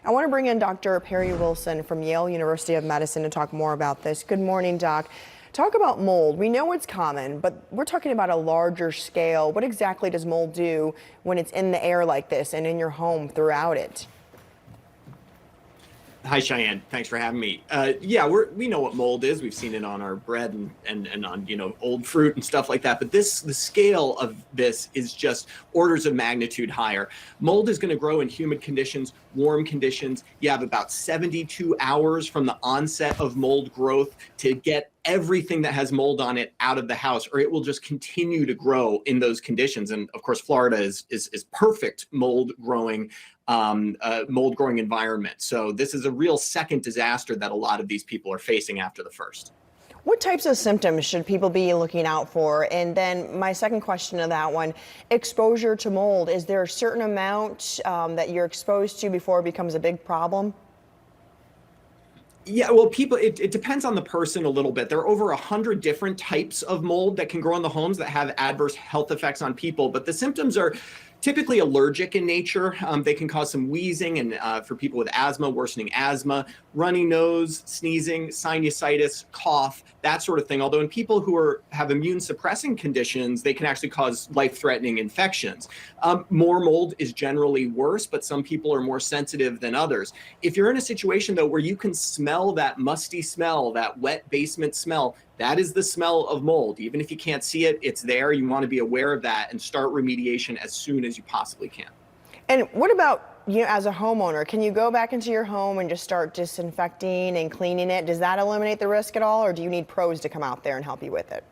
I want to bring in Dr. Perry Wilson from Yale University of Medicine to talk more about this. Good morning, Doc. Talk about mold. We know it's common, but we're talking about a larger scale. What exactly does mold do when it's in the air like this and in your home throughout it? Hi, Cheyenne. Thanks for having me. Yeah, we know what mold is. We've seen it on our bread and on old fruit and stuff like that. But the scale of this is just orders of magnitude higher. Mold is going to grow in humid conditions, warm conditions. You have about 72 hours from the onset of mold growth to get everything that has mold on it out of the house, or it will just continue to grow in those conditions. And of course, Florida is perfect mold growing environment. So this is a real second disaster that a lot of these people are facing after the first. What types of symptoms should people be looking out for? And then my second question to that one, exposure to mold. Is there a certain amount that you're exposed to before it becomes a big problem? Yeah, well, it depends on the person a little bit. There are over 100 different types of mold that can grow in the homes that have adverse health effects on people, but the symptoms are typically allergic in nature. They can cause some wheezing, and for people with asthma, worsening asthma, runny nose, sneezing, sinusitis, cough, that sort of thing. Although in people who have immune suppressing conditions, they can actually cause life-threatening infections. More mold is generally worse, but some people are more sensitive than others. If you're in a situation, though, where you can smell that musty smell, that wet basement smell, that is the smell of mold. Even if you can't see it, it's there. You want to be aware of that and start remediation as soon as you possibly can. And what about as a homeowner? Can you go back into your home and just start disinfecting and cleaning it? Does that eliminate the risk at all, or do you need pros to come out there and help you with it?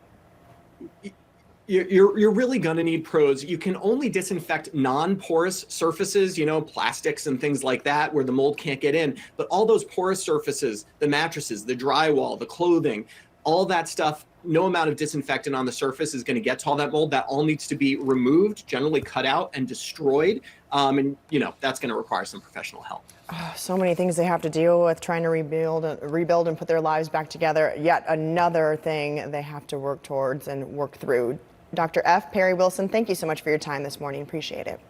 You're really going to need pros. You can only disinfect non-porous surfaces, plastics and things like that, where the mold can't get in. But all those porous surfaces, the mattresses, the drywall, the clothing, all that stuff, no amount of disinfectant on the surface is going to get to all that mold. That all needs to be removed, generally cut out and destroyed. And that's going to require some professional help. Oh, so many things they have to deal with, trying to rebuild and put their lives back together. Yet another thing they have to work towards and work through. Dr. F. Perry Wilson, thank you so much for your time this morning. Appreciate it.